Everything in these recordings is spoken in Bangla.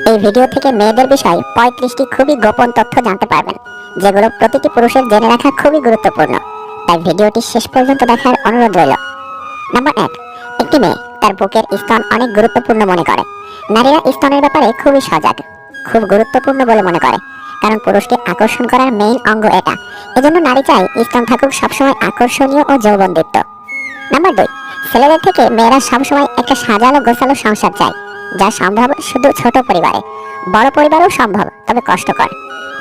এই ভিডিও থেকে মেয়েদের বিষয়ে 35টি খুবই গোপন তথ্য জানতে পারবেন, যেগুলো প্রতিটি পুরুষের জেনে রাখা খুবই গুরুত্বপূর্ণ। তাই ভিডিওটি শেষ পর্যন্ত দেখার অনুরোধ রইল। নাম্বার 1, একটি মেয়ে তার বুকের স্তন অনেক গুরুত্বপূর্ণ মনে করে। নারীরা স্তনের ব্যাপারে খুবই সজাগ, খুব গুরুত্বপূর্ণ বলে মনে করে, কারণ পুরুষকে আকর্ষণ করার মেইন অঙ্গ এটা। এজন্য নারী চায় স্তন থাকুক সবসময় আকর্ষণীয় ও যৌবনদীপ্ত। নাম্বার 2, ছেলেদের থেকে মেয়েরা সবসময় একটা সাজালো গোছালো সংসার চায়, যা সম্ভব শুধু ছোট পরিবারে। বড় পরিবারও সম্ভব, তবে কষ্টকর।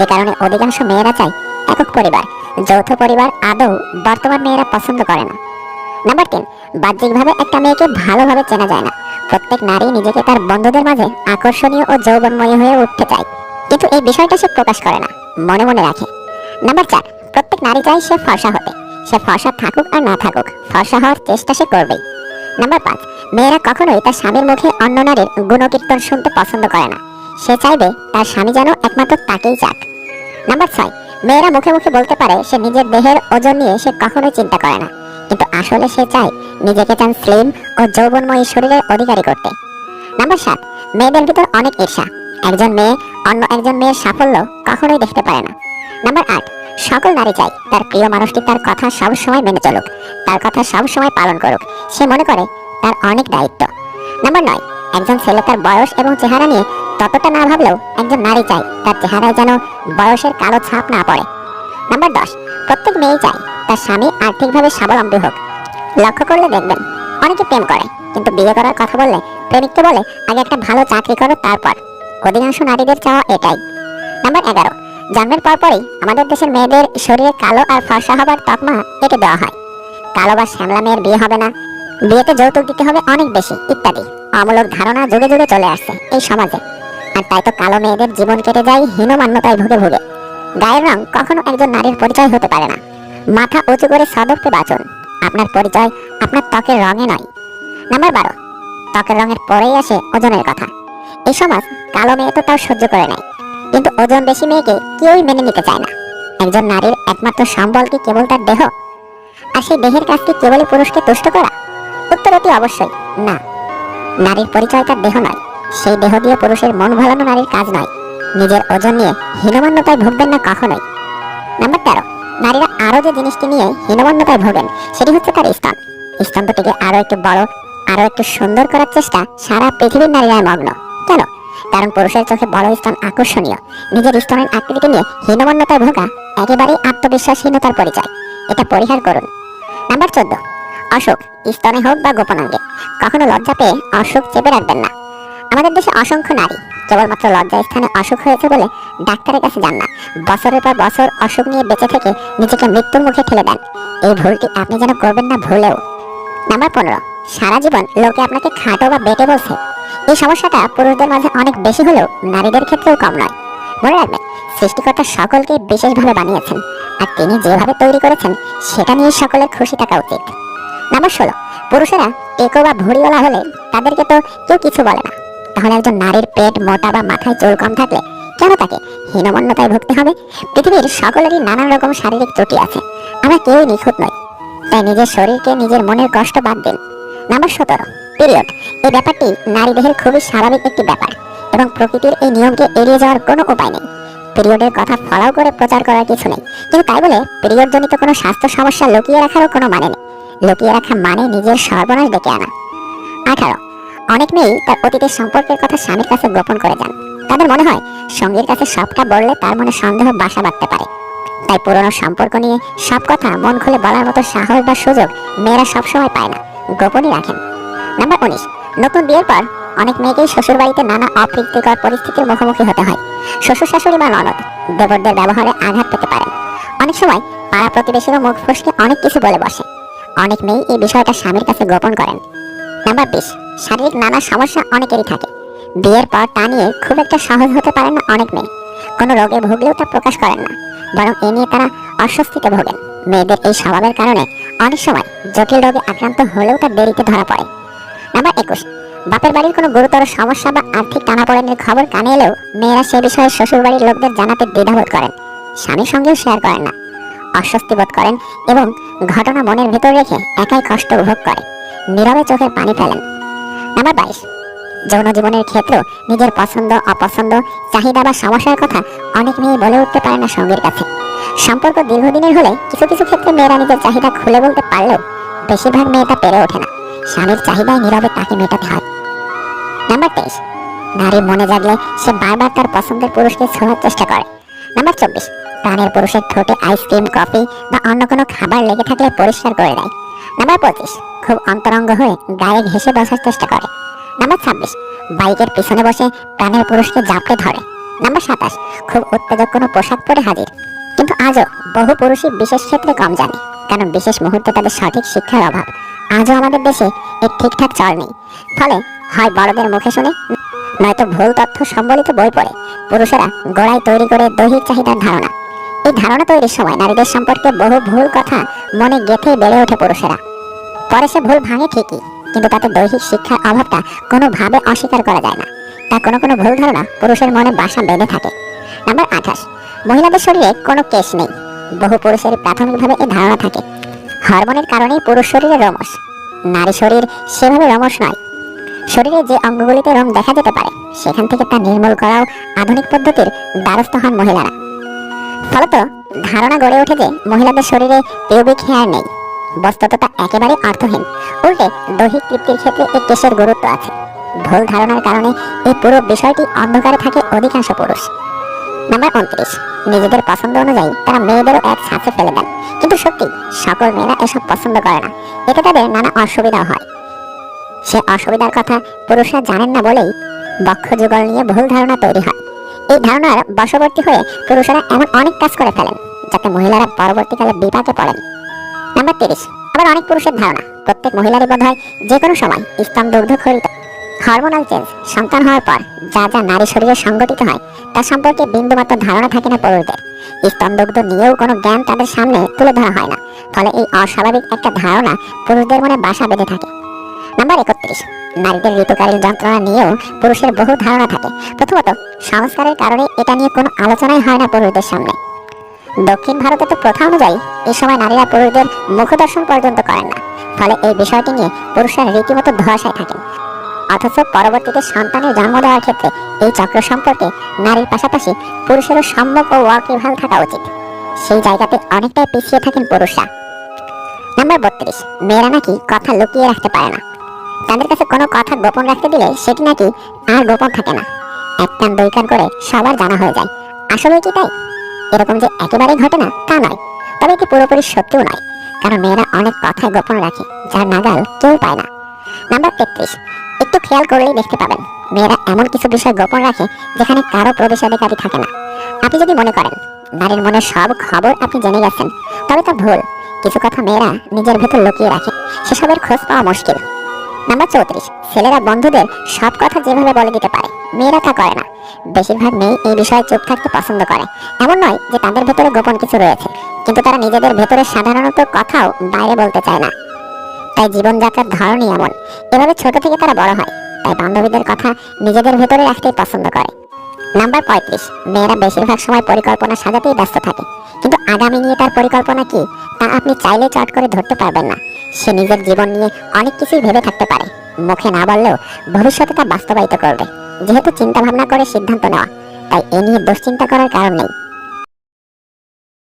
এ কারণে অধিকাংশ মেয়েরা চায় একক পরিবার। যৌথ পরিবার আদৌ বর্তমান মেয়েরা পছন্দ করে না। নাম্বার 3, বাহ্যিকভাবে একটা মেয়েকে ভালোভাবে চেনা যায় না। প্রত্যেক নারী নিজেকে তার বন্ধুদের মাঝে আকর্ষণীয় ও যৌবনময়ী হয়ে উঠতে চায়, কিন্তু এই বিষয়টা সে প্রকাশ করে না, মনে মনে রাখে। নাম্বার 4, প্রত্যেক নারী চায় সে ফর্সা হতে। সে ফর্সা থাকুক আর না থাকুক, ফর্সা হওয়ার চেষ্টা সে করবেই। নাম্বার 5, মেয়েরা কখনোই তার স্বামীর মুখে অন্য নারীর গুণকীর্তন শুনতে পছন্দ করে না। সে চাইবে তার স্বামী যেন একমাত্র তাকেই চাক। নাম্বার 6, মেয়েরা মুখে মুখে বলতে পারে সে নিজের দেহের ওজন নিয়ে সে কখনোই চিন্তা করে না, কিন্তু আসলে সে চায় নিজেকে চান স্লিম ও যৌবনময়ী শরীরের অধিকারী করতে। নাম্বার 7, মেয়েদের ভিতর অনেক ঈর্ষা। একজন মেয়ে অন্য একজন মেয়ের সাফল্য কখনোই দেখতে পারে না। নাম্বার 8, সকল নারী চায় তার প্রিয় মানুষটি তার কথা সবসময় মেনে চলুক, তার কথা সবসময় পালন করুক। সে মনে করে তার অনেক দায়িত্ব। নাম্বার 9, একজন ছেলে তার বয়স এবং চেহারা নিয়ে ততটা না ভাবলেও একজন নারী চায় তার চেহারায় যেন বয়সের কালো ছাপ না পড়ে। নাম্বার 10, প্রত্যেক মেয়ে চায় তার স্বামী আর্থিকভাবে স্বাবলম্বী হোক। লক্ষ্য করলে দেখবেন অনেকে প্রেম করে, কিন্তু বিয়ে করার কথা বললে প্রেমিককে বলে আগে একটা ভালো চাকরি করো তারপর। অধিকাংশ নারীদের চাওয়া এটাই। নাম্বার 11, জন্মের পরপরই আমাদের দেশের মেয়েদের শরীরে কালো আর ফর্সা হবার তকমা এঁটে দেওয়া হয়। কালো বা শ্যামলা মেয়ের বিয়ে হবে না, বিয়েতে যৌতুক দিতে হবে অনেক বেশি, ইত্যাদি অমূলক ধারণা যুগে যুগে চলে আসছে এই সমাজে। আর তাই তো কালো মেয়েদের জীবন কেটে যায় হীনমান্যতায় ভুগে ভুগে। গায়ের রং কখনো একজন নারীর পরিচয় হতে পারে না। মাথা উঁচু করে সদর্পে বাঁচুন, আপনার পরিচয় আপনার ত্বকের রঙে নয়। নাম্বার 12, ত্বকের রঙের পরেই আসে ওজনের কথা। এই সমাজ কালো মেয়ে তো তাও সহ্য করে নেয়, কিন্তু ওজন বেশি মেয়েকে কেউই মেনে নিতে চায় না। একজন নারীর একমাত্র সম্বল কি কেবল তার দেহ? আর সেই দেহের কাজ কি কেবলই পুরুষকে তুষ্ট করা? উত্তর অতি অবশ্যই না। নারীর পরিচয় তার দেহ নয়, সেই দেহ দিয়ে পুরুষের মন ভোলানো নারীর কাজ নয়। নিজের ওজন নিয়ে হীনমান্যতায় ভুগবেন না কখনোই। নাম্বার 13, নারীরা আরো যে জিনিসটি নিয়ে হীনমান্যতায় ভোগেন সেটি হচ্ছে তার স্তন। স্তন দুটিকে আরো একটু বড়, আরো একটু সুন্দর করার চেষ্টা সারা পৃথিবীর নারীরা মগ্ন। কেন? কারণ পুরুষের চোখে বড় স্তন আকর্ষণীয়। নিজের স্তনের আকৃতিকে নিয়ে হীনমান্যতায় ভোগা একেবারেই আত্মবিশ্বাসহীনতার পরিচয়। এটা পরিহার করুন। নাম্বার 14, অসুখ, স্তনে হোক বা গোপনাঙ্গে। কখনো লজ্জা পেয়ে অসুখ চেপে রাখবেন না। আমাদের দেশে অসংখ্য নারী কেবলমাত্র লজ্জা স্থানে অসুখ হয়েছে বলে ডাক্তারের কাছে যান না, বছরের পর বছর অসুখ নিয়ে বেঁচে থেকে নিজেকে মৃত্যুর মুখে ঠেলে দেন। এই ভুলটি আপনি যেন করবেন না ভুলেও। নাম্বার 15, সারা জীবন লোকে আপনাকে খাটো বা বেটে বলছে। এই সমস্যাটা পুরুষদের মাঝে অনেক বেশি হলেও নারীদের ক্ষেত্রেও কম নয়। মনে রাখবেন, সৃষ্টিকর্তা সকলকে বিশেষভাবে বানিয়েছেন, আর তিনি যেভাবে তৈরি করেছেন সেটা নিয়ে সকলের খুশি থাকা উচিত। নাম্বার 16, পুরুষেরা টেকো বা ভুঁড়িওয়ালা হলে তাদেরকে তো কেউ কিছু বলে না। তাহলে একজন নারীর পেট মোটা বা মাথায় চুল কম থাকলে কেন তাকে হীনমান্যতায় ভুগতে হবে? পৃথিবীর সকলেরই নানান রকম শারীরিক ত্রুটি আছে, আমরা কেউই নিখুঁত নই। তাই নিজের শরীরকে নিজের মনের কষ্ট বাদ দিন। Number 17, period. এই ব্যাপারটি নারী দেহের খুবই স্বাভাবিক একটি ব্যাপার, এবং প্রকৃতির এই নিয়মকে এড়িয়ে যাওয়ার কোনো উপায় নেই। পিরিয়ডের কথা ফলাও করে প্রচার করার কিছু নেই, কিন্তু তাই বলে পিরিয়ড জনিত কোনো স্বাস্থ্য সমস্যা লুকিয়ে রাখারও কোনো মানে নেই। লুকিয়ে রাখা মানে নিজের সর্বনাশ ডেকে আনা। 18, অনেক মেয়েই তার অতীতের সম্পর্কের কথা স্বামীর কাছে গোপন করে যান। তাদের মনে হয় সঙ্গীর কাছে সবটা বললে তার মনে সন্দেহ বাসা বাঁধতে পারে। তাই পুরনো সম্পর্ক নিয়ে সব কথা মন খুলে বলার মতো সাহস বা সুযোগ মেয়েরা সবসময় পায় না, গোপনই রাখেন। নাম্বার 19, নতুন বিয়ের পর অনেক মেয়েকেই শ্বশুর বাড়িতে নানা অপ্রীতিকর পরিস্থিতির মুখোমুখি হতে হয়। শ্বশুর শাশুড়ি বা ননদ দেবরদের ব্যবহারে আঘাত পেতে পারেন। অনেক সময় পাড়া প্রতিবেশীরও মুখ ফসকে অনেক কিছু বলে বসে। অনেক মেয়ে এই বিষয়টা স্বামীর কাছে গোপন করেন। নাম্বার 20, শারীরিক নানা সমস্যা অনেকেরই থাকে। বিয়ের পর তা নিয়ে খুব একটা সহজ হতে পারেন না অনেক মেয়ে। কোনো রোগে ভুগলেও তা প্রকাশ করেন না, বরং এ নিয়ে তারা অস্বস্তিতে ভোগেন। মেয়েদের এই স্বভাবের কারণে অনেক সময় জটিল রোগে আক্রান্ত হলেও তা দেরিতে ধরা পড়ে। নাম্বার 21, বাপের বাড়ির কোনো গুরুতর সমস্যা বা আর্থিক টানাপোড়েনের খবর কানে এলেও মেয়েরা সে বিষয়ে শ্বশুর বাড়ির লোকদের জানাতে দ্বিধাবোধ করেন, স্বামীর সঙ্গেও শেয়ার করেন না, অস্বস্তি বোধ করেন এবং ঘটনা মনের ভেতর রেখে একাই কষ্ট ভোগ করে নীরবে চোখের পানি ফেলেন। নাম্বার 22, যৌন জীবনের ক্ষেত্রে নিজের পছন্দ অপছন্দ চাহিদা বা সমস্যার কথা অনেক মেয়ে বলে উঠতে পারে না সঙ্গীর কাছে। সম্পর্ক দীর্ঘদিনের হলে কিছু কিছু ক্ষেত্রে মেয়েরা নিজের চাহিদা খুলে বলতে পারলেও বেশিরভাগ মেয়ে তা পেরে ওঠে না। স্বামীর চাহিদায় নীরবে তাকে মেটাতে হয়। নাম্বার 23, নারীর মনে জাগলে সে বারবার তার পছন্দের পুরুষকে ছোঁয়ার চেষ্টা করে। নাম্বার 24, প্রাণের পুরুষের ঠোঁটে আইসক্রিম কফি বা অন্য কোনো খাবার লেগে থাকলে পরিষ্কার করে দেয়। নাম্বার 25, খুব অন্তরঙ্গ হয়ে গায়ে ঘেঁষে বসার চেষ্টা করে। নাম্বার 26, বাইকের পিছনে বসে প্রাণের পুরুষকে জাপটে ধরে। নাম্বার 27, খুব উত্তেজক কোনো পোশাক পরে হাজির। কিন্তু আজও বহু পুরুষই বিশেষ ক্ষেত্রে কম জানে, কারণ বিশেষ মুহূর্তে তাদের সঠিক শিক্ষার অভাব। আজও আমাদের দেশে এর ঠিকঠাক চল নেই। ফলে হয় বড়দের মুখে শুনে, নয়তো ভুল তথ্য সম্বলিত বই পড়ে পুরুষেরা গোড়ায় তৈরি করে দৈহিক চাহিদার ধারণা। এই ধারণা তৈরির সময় নারীদের সম্পর্কে বহু ভুল কথা মনে গেঁথে বেড়ে ওঠে পুরুষেরা। পরে সে ভুল ভাঙে ঠিকই, কিন্তু তাতে দৈহিক শিক্ষার অভাবটা কোনোভাবে অস্বীকার করা যায় না। তা কোনো কোনো ভুল ধারণা পুরুষের মনে বাসা বেঁধে থাকে। নাম্বার 28, মহিলাদের শরীরে কোনো কেশ নেই। বহু পুরুষের প্রাথমিকভাবে এই ধারণা থাকে হরমোনের কারণেই পুরুষ শরীরে রোমশ। নারী শরীর সেভাবে রোমশ নয়। শরীরে যে অঙ্গগুলিতে রোম দেখা যেতে পারে সেখান থেকে তা নির্মূল করাও আধুনিক পদ্ধতির দ্বারস্থ হন মহিলারা। ফলত ধারণা গড়ে ওঠে যে মহিলাদের শরীরে পিউবিক হেয়ার নেই। বস্তুত তা একেবারে অর্থহীন। উল্টে দৈহিক তৃপ্তির ক্ষেত্রে এই কেশের গুরুত্ব আছে। ভুল ধারণার কারণে এই পুরো বিষয়টি অন্ধকারে থাকে অধিকাংশ পুরুষ। নাম্বার 29, নিজেদের পছন্দ অনুযায়ী তারা মেয়েদেরও এক ছাঁচে ফেলে দেন। কিন্তু সত্যি সকল মেয়েরা এসব পছন্দ করে না। এতে তাদের নানা অসুবিধা হয়। সে অসুবিধার কথা পুরুষরা জানেন না বলেই বক্ষ যুগল নিয়ে ভুল ধারণা তৈরি হয়। এই ধারণার বশবর্তী হয়ে পুরুষরা এমন অনেক কাজ করে ফেলেন যাতে মহিলারা পরবর্তীকালে বিপাকে পড়েন। নাম্বার 30, আবার অনেক পুরুষের ধারণা প্রত্যেক মহিলারই বোধ হয় যে কোনো সময় স্তন দুগ্ধ খরিত। হরমোনাল চেঞ্জ, সন্তান হওয়ার পর যা যা নারী শরীরে সংঘটিত হয় তা সম্পর্কে বিন্দুমাত্র ধারণা থাকে না পুরুষদের। স্তন দুগ্ধ নিয়েও কোনো জ্ঞান তাদের সামনে তুলে ধরা হয় না। ফলে এই অস্বাভাবিক একটা ধারণা পুরুষদের মনে বাসা বেঁধে থাকে। নাম্বার 31, নারীদের ঋতুকালীন যন্ত্রণা নিয়েও পুরুষের বহু ধারণা থাকে। প্রথমত, সংস্কারের কারণে এটা নিয়ে কোনো আলোচনাই হয় না পুরুষদের সামনে। দক্ষিণ ভারতে তো প্রথা অনুযায়ী এই সময় নারীরা পুরুষদের মুখদর্শন পর্যন্ত করেন না। ফলে এই বিষয়টি নিয়ে পুরুষরা রীতিমতো ধোঁয়াশায় থাকেন। অথচ পরবর্তীতে সন্তানের জন্ম দেওয়ার ক্ষেত্রে এই চক্র সম্পর্কে নারীর পাশাপাশি পুরুষেরও সম্যক ও ওয়াকিবহাল থাকা উচিত। সেই জায়গাতে অনেকটাই পিছিয়ে থাকেন পুরুষরা। নাম্বার 32, মেয়েরা নাকি কথা লুকিয়ে রাখতে পারে না। তাদের কাছে কোনো কথা গোপন রাখতে দিলে সেটি নাকি আর গোপন থাকে না, এক কান দুই কান করে সবার জানা হয়ে যায়। আসলে কি তাই? এরকম যে একেবারেই ঘটে না তা নয়, তবে এটি পুরোপুরি সত্যিও নয়, কারণ মেয়েরা অনেক কথাই গোপন রাখে যার নাগাল কেউ পায় না। নাম্বার 33, একটু খেয়াল করলেই দেখতে পাবেন মেয়েরা এমন কিছু বিষয় গোপন রাখে যেখানে কারো প্রবেশাধিকারী থাকে না। আপনি যদি মনে করেন নারীর মনে সব খবর আপনি জেনে গেছেন, তবে তা ভুল। কিছু কথা মেয়েরা নিজের ভেতর লুকিয়ে রাখে, সেসবের খোঁজ পাওয়া মুশকিল। নাম্বার 34, ছেলেরা বন্ধুদের সব কথা যেভাবে বলে দিতে পারে, মেয়েরা তা করে না। বেশিরভাগ মেয়ে এই বিষয়ে চুপ থাকতে পছন্দ করে। এমন নয় যে তাদের ভেতরে গোপন কিছু রয়েছে, কিন্তু তারা নিজেদের ভেতরে সাধারণত কথাও বাইরে বলতে চায় না। তাই জীবনযাত্রার ধরনই এমন। এভাবে ছোট থেকে তারা বড় হয়, তাই বান্ধবীদের কথা নিজেদের ভেতরে রাখতেই পছন্দ করে। নাম্বার 35, মেয়েরা বেশিরভাগ সময় পরিকল্পনা সাজাতেই ব্যস্ত থাকে, কিন্তু আগামী নিয়ে তার পরিকল্পনা কি তা আপনি চাইলে চট করে ধরতে পারবেন না। সে নিজের জীবন নিয়ে অনেক কিছুই ভেবে থাকতে পারে, মুখে না বললেও ভবিষ্যতে তা বাস্তবায়িত করবে। যেহেতু চিন্তা ভাবনা করে সিদ্ধান্ত নেওয়া, তাই এ নিয়ে দুশ্চিন্তা করার কারণ নেই।